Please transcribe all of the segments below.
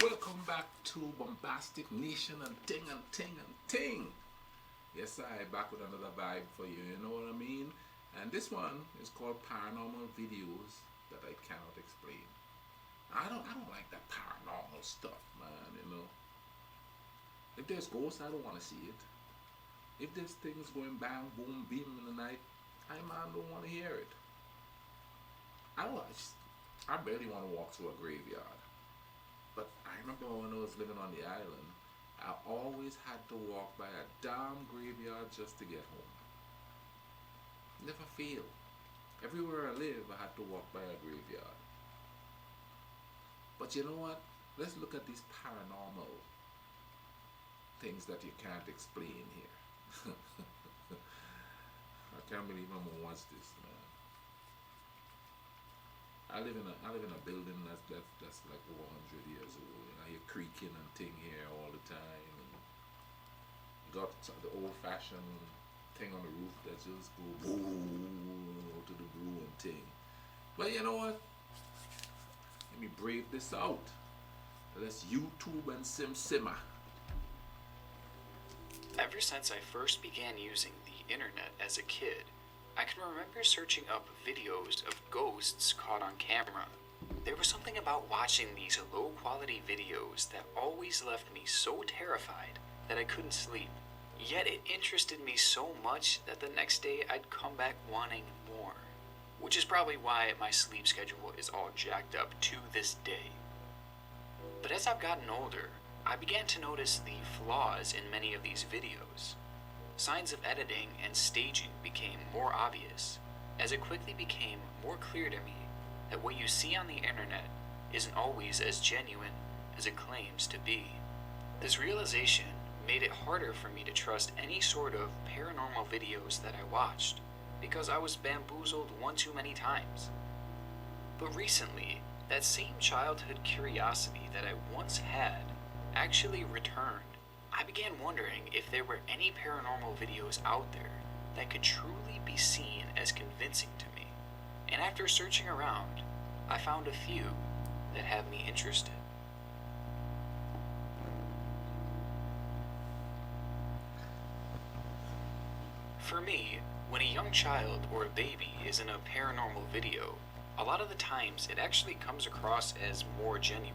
Welcome back to Bombastic Nation and Ting and Ting and Ting. Yes, I back with another vibe for you. You know what I mean? And this one is called Paranormal Videos that I cannot explain. I don't like that paranormal stuff, man. You know, if there's ghosts, I don't want to see it. If there's things going bang, boom, beam in the night, I man don't want to hear it. I don't. I barely want to walk through a graveyard. But I remember when I was living on the island, I always had to walk by a damn graveyard just to get home. Never failed. Everywhere I live, I had to walk by a graveyard. But you know what? Let's look at these paranormal things that you can't explain here. I can't believe I'm gonna watch this, man. I live in a building that's like over 100 years old. And I hear creaking and thing here all the time. And got the old fashioned thing on the roof that just go boom to the blue and thing. But you know what? Let me brave this out. Let's YouTube and simmer. Ever since I first began using the internet as a kid, I can remember searching up videos of ghosts caught on camera. There was something about watching these low quality videos that always left me so terrified that I couldn't sleep. Yet it interested me so much that the next day I'd come back wanting more. Which is probably why my sleep schedule is all jacked up to this day. But as I've gotten older, I began to notice the flaws in many of these videos. Signs of editing and staging became more obvious, as it quickly became more clear to me that what you see on the internet isn't always as genuine as it claims to be. This realization made it harder for me to trust any sort of paranormal videos that I watched, because I was bamboozled one too many times. But recently, that same childhood curiosity that I once had actually returned. I began wondering if there were any paranormal videos out there that could truly be seen as convincing to me. And after searching around, I found a few that have me interested. For me, when a young child or a baby is in a paranormal video, a lot of the times it actually comes across as more genuine.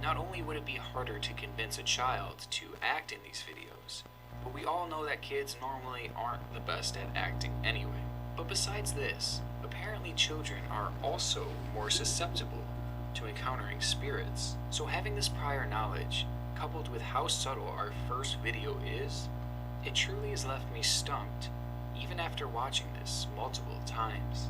Not only would it be harder to convince a child to act in these videos, but we all know that kids normally aren't the best at acting anyway. But besides this, apparently children are also more susceptible to encountering spirits. So having this prior knowledge, coupled with how subtle our first video is, it truly has left me stumped, even after watching this multiple times.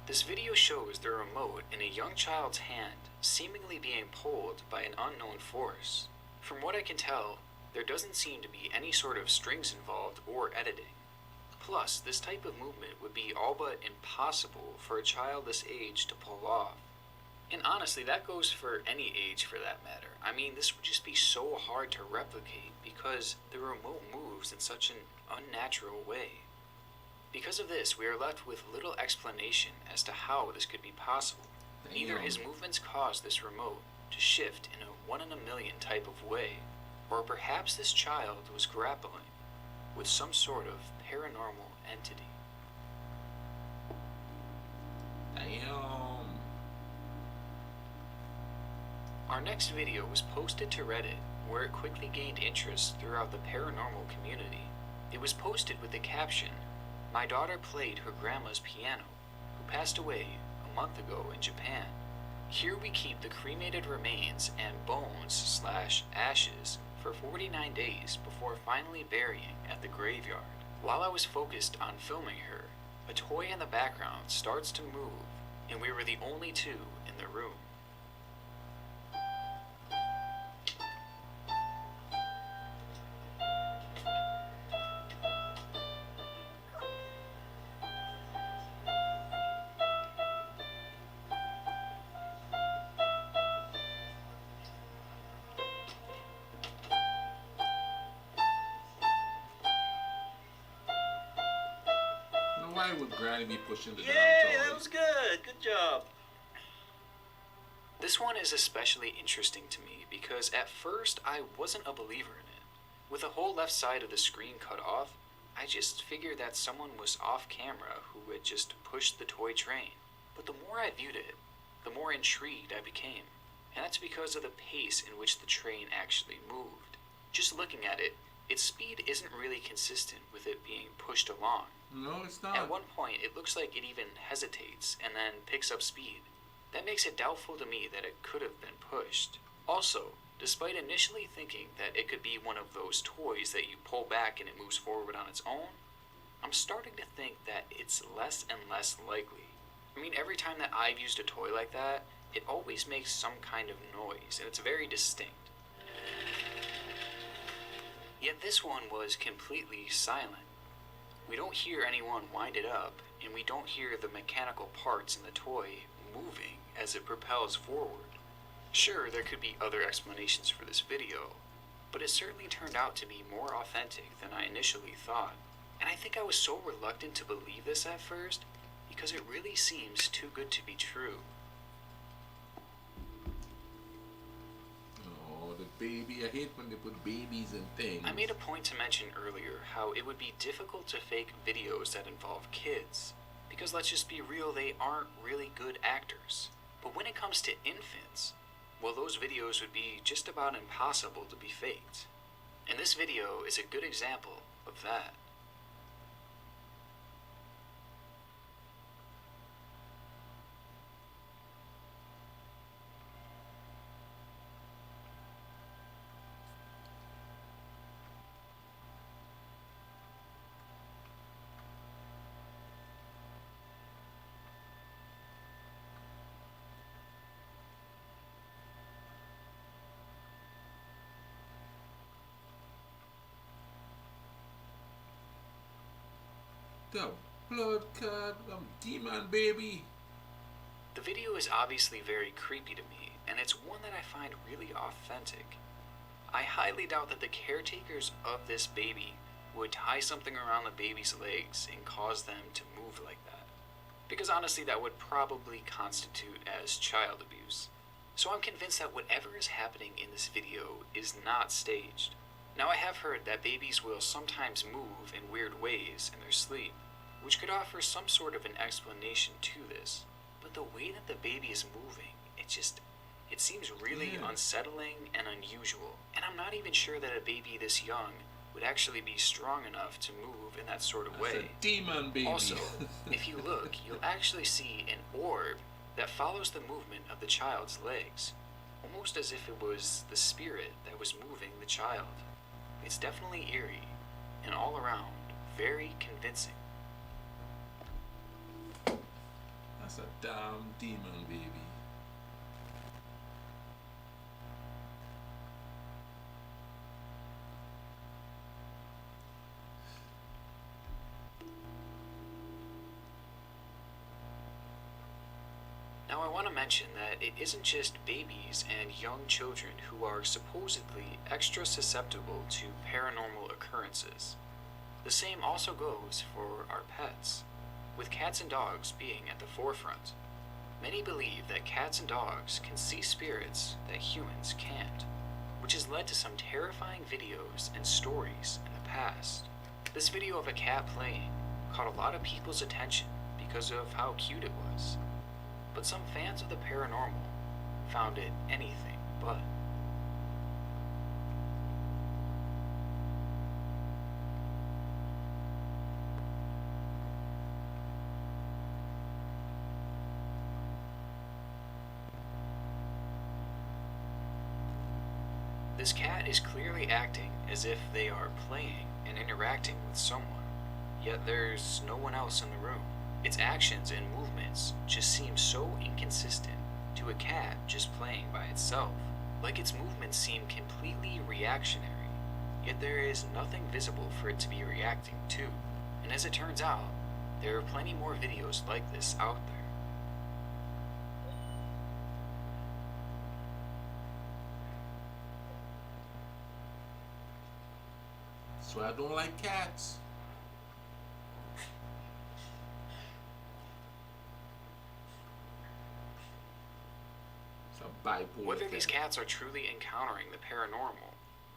This video shows the remote in a young child's hand seemingly being pulled by an unknown force. From what I can tell, there doesn't seem to be any sort of strings involved or editing. Plus, this type of movement would be all but impossible for a child this age to pull off. And honestly, that goes for any age for that matter. I mean, this would just be so hard to replicate because the remote moves in such an unnatural way. Because of this, we are left with little explanation as to how this could be possible. Either his movements caused this remote to shift in a 1 in a million type of way, or perhaps this child was grappling with some sort of paranormal entity. Damn. Our next video was posted to Reddit, where it quickly gained interest throughout the paranormal community. It was posted with the caption, "My daughter played her grandma's piano, who passed away a month ago in Japan. Here we keep the cremated remains and bones/ashes for 49 days before finally burying at the graveyard." While I was focused on filming her, a toy in the background starts to move, and we were the only two in the room. Why would Granny be pushing the damn Yay, toy? that was good. Good job. This one is especially interesting to me because at first I wasn't a believer in it. With the whole left side of the screen cut off, I just figured that someone was off camera who had just pushed the toy train. But the more I viewed it, the more intrigued I became. And that's because of the pace in which the train actually moved. Just looking at it, its speed isn't really consistent with it being pushed along. No, it's not. At one point, it looks like it even hesitates and then picks up speed. That makes it doubtful to me that it could have been pushed. Also, despite initially thinking that it could be one of those toys that you pull back and it moves forward on its own, I'm starting to think that it's less and less likely. I mean, every time that I've used a toy like that, it always makes some kind of noise, and it's very distinct. Yet this one was completely silent. We don't hear anyone wind it up, and we don't hear the mechanical parts in the toy moving as it propels forward. Sure, there could be other explanations for this video, but it certainly turned out to be more authentic than I initially thought. And I think I was so reluctant to believe this at first because it really seems too good to be true. Oh, the baby. I hate when they put babies and things. I made a point to mention earlier how it would be difficult to fake videos that involve kids. Because let's just be real, they aren't really good actors. But when it comes to infants, well, those videos would be just about impossible to be faked. And this video is a good example of that. The blood clot, demon baby. The video is obviously very creepy to me, and it's one that I find really authentic. I highly doubt that the caretakers of this baby would tie something around the baby's legs and cause them to move like that. Because honestly, that would probably constitute as child abuse. So I'm convinced that whatever is happening in this video is not staged. Now, I have heard that babies will sometimes move in weird ways in their sleep, which could offer some sort of an explanation to this. But the way that the baby is moving, it seems really unsettling and unusual. And I'm not even sure that a baby this young would actually be strong enough to move in that sort of way. That's a demon baby. Also, if you look, you'll actually see an orb that follows the movement of the child's legs, almost as if it was the spirit that was moving the child. It's definitely eerie, and all around, very convincing. That's a damn demon baby. Now, I want to mention that it isn't just babies and young children who are supposedly extra susceptible to paranormal occurrences. The same also goes for our pets, with cats and dogs being at the forefront. Many believe that cats and dogs can see spirits that humans can't, which has led to some terrifying videos and stories in the past. This video of a cat playing caught a lot of people's attention because of how cute it was. But some fans of the paranormal found it anything but. This cat is clearly acting as if they are playing and interacting with someone, yet there's no one else in the room. Its actions and movements just seem so inconsistent to a cat just playing by itself. Like its movements seem completely reactionary, yet there is nothing visible for it to be reacting to. And as it turns out, there are plenty more videos like this out there. So I don't like cats. bipolar Whether cat. these cats are truly encountering the paranormal,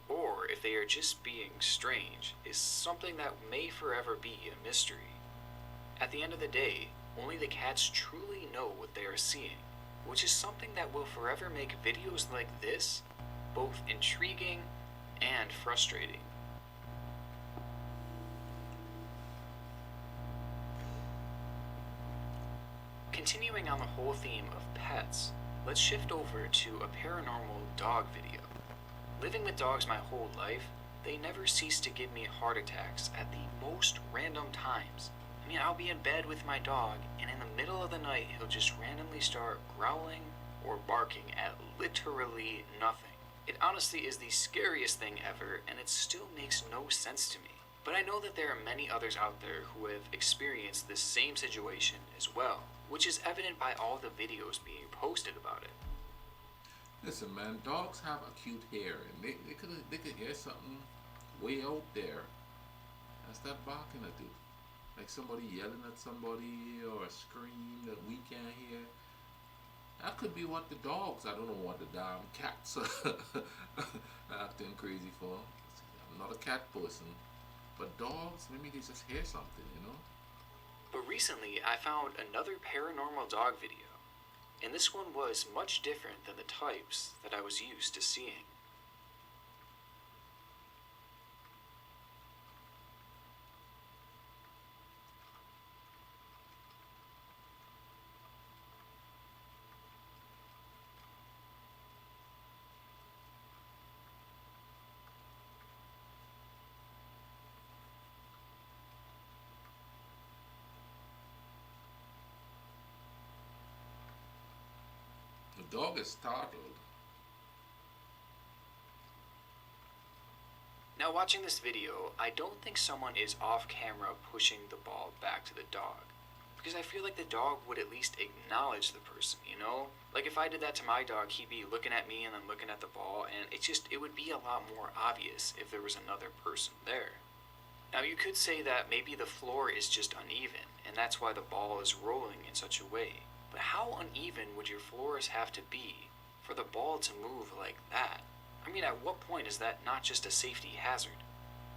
or if they are just being strange, is something that may forever be a mystery. At the end of the day, only the cats truly know what they are seeing, which is something that will forever make videos like this both intriguing and frustrating. Continuing on the whole theme of pets, let's shift over to a paranormal dog video. Living with dogs my whole life, they never cease to give me heart attacks at the most random times. I mean, I'll be in bed with my dog, and in the middle of the night, he'll just randomly start growling or barking at literally nothing. It honestly is the scariest thing ever, and it still makes no sense to me. But I know that there are many others out there who have experienced this same situation as well, which is evident by all the videos being posted about it. Listen, man, dogs have acute hearing. They could hear something way out there. That's that barking I do. Like somebody yelling at somebody or a scream that we can't hear. That could be what the dogs, I don't know what the damn cats are acting crazy for. I'm not a cat person. But dogs, maybe they just hear something, you know? But recently, I found another paranormal dog video, and this one was much different than the types that I was used to seeing. The dog is startled. Now, watching this video, I don't think someone is off camera pushing the ball back to the dog. Because I feel like the dog would at least acknowledge the person, you know? Like if I did that to my dog, he'd be looking at me and then looking at the ball, and it would be a lot more obvious if there was another person there. Now, you could say that maybe the floor is just uneven, and that's why the ball is rolling in such a way. But how uneven would your floors have to be for the ball to move like that? I mean, at what point is that not just a safety hazard?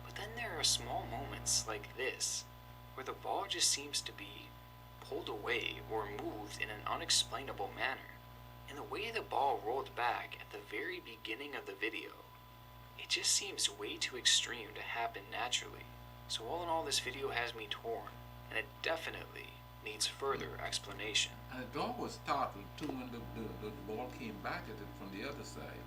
But then there are small moments like this, where the ball just seems to be pulled away or moved in an unexplainable manner. And the way the ball rolled back at the very beginning of the video, it just seems way too extreme to happen naturally. So all in all, this video has me torn, and it definitely needs further explanation. And the dog was startled too when the ball came back at it from the other side.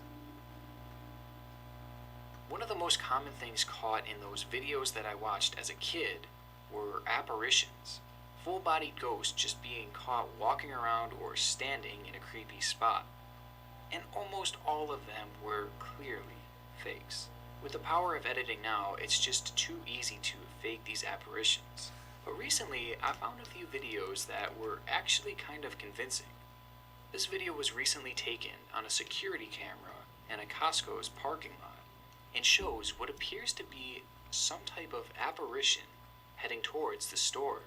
One of the most common things caught in those videos that I watched as a kid were apparitions. Full-bodied ghosts just being caught walking around or standing in a creepy spot. And almost all of them were clearly fakes. With the power of editing now, it's just too easy to fake these apparitions. But recently, I found a few videos that were actually kind of convincing. This video was recently taken on a security camera in a Costco's parking lot, and shows what appears to be some type of apparition heading towards the store.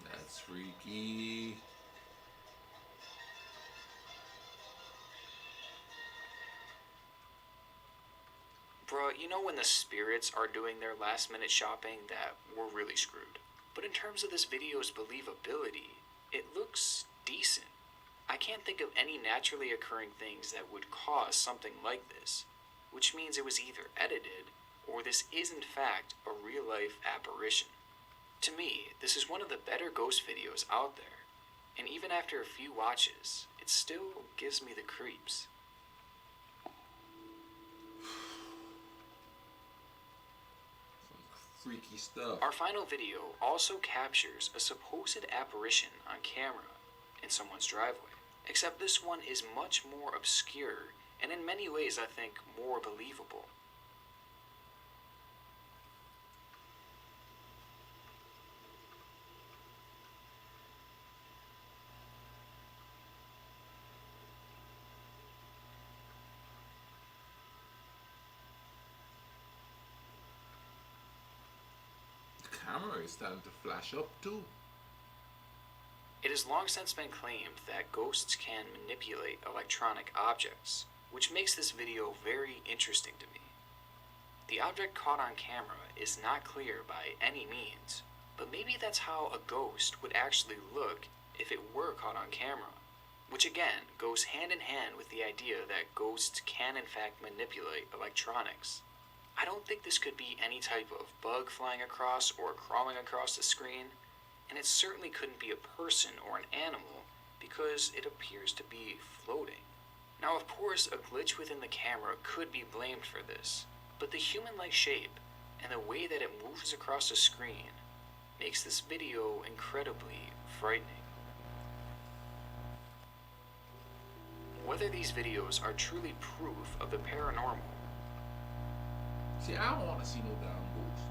That's freaky. Bruh, you know when the spirits are doing their last minute shopping, that we're really screwed. But in terms of this video's believability, it looks decent. I can't think of any naturally occurring things that would cause something like this, which means it was either edited, or this is in fact a real-life apparition. To me, this is one of the better ghost videos out there, and even after a few watches, it still gives me the creeps. Freaky stuff. Our final video also captures a supposed apparition on camera in someone's driveway, except this one is much more obscure and in many ways I think more believable. camera is starting to flash up too. It has long since been claimed that ghosts can manipulate electronic objects, which makes this video very interesting to me. The object caught on camera is not clear by any means, but maybe that's how a ghost would actually look if it were caught on camera, which again goes hand in hand with the idea that ghosts can in fact manipulate electronics. I don't think this could be any type of bug flying across or crawling across the screen, and it certainly couldn't be a person or an animal because it appears to be floating. Now, of course, a glitch within the camera could be blamed for this, but the human-like shape and the way that it moves across the screen makes this video incredibly frightening. Whether these videos are truly proof of the paranormal. See, I don't want to see no damn ghost.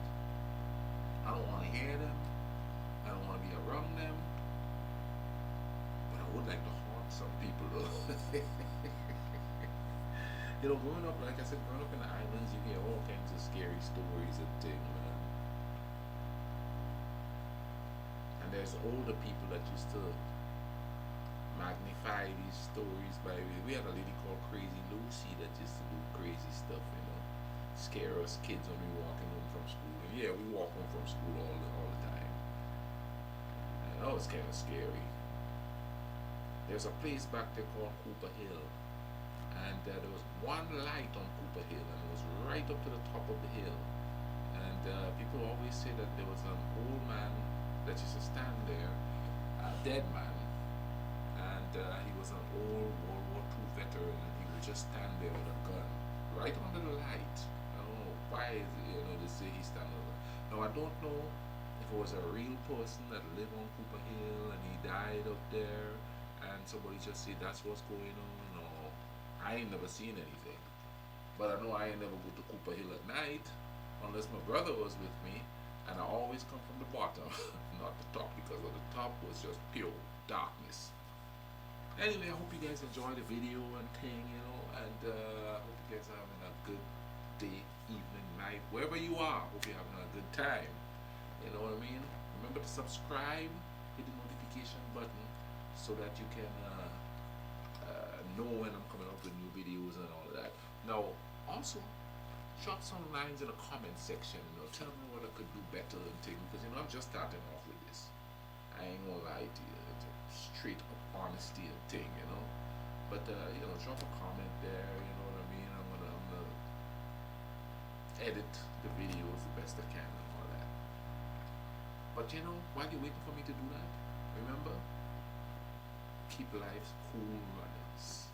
I don't want to hear them. I don't want to be around them. But I would like to haunt some people though. You know, growing up, like I said, growing up in the islands, you hear all kinds of scary stories and things, man. And there's older people that used to magnify these stories by, we had a lady called Crazy Lucy that used to do crazy stuff, you know, scare us kids when we walking home from school. And yeah, we walk home from school all the time. And that was kind of scary. There's a place back there called Cooper Hill, and there was one light on Cooper Hill, and it was right up to the top of the hill. And people always say that there was an old man that used to stand there, a dead man, and he was an old World War II veteran, and he would just stand there with a gun right under the light. I don't know why, you know, they say he stand over. Now I don't know if it was a real person that lived on Cooper Hill and he died up there, and somebody just said that's what's going on, or I ain't never seen anything. But I know I ain't never go to Cooper Hill at night unless my brother was with me, and I always come from the bottom, not the top, because of the top was just pure darkness. Anyway, I hope you guys enjoy the video and thing, you know, and I hope you guys are having a good day, evening, night, wherever you are. Hope you're having a good time. You know what I mean? Remember to subscribe, hit the notification button so that you can know when I'm coming up with new videos and all of that. Now, also, drop some lines in the comment section. You know, tell me what I could do better and things, because you know I'm just starting off with this. I ain't gonna lie to you. It's a straight up honesty and thing, you know. But you know, drop a comment there. You know what I mean? I'm gonna edit the videos the best I can and all that. But you know, while you're waiting for me to do that, remember, keep life cool runnings.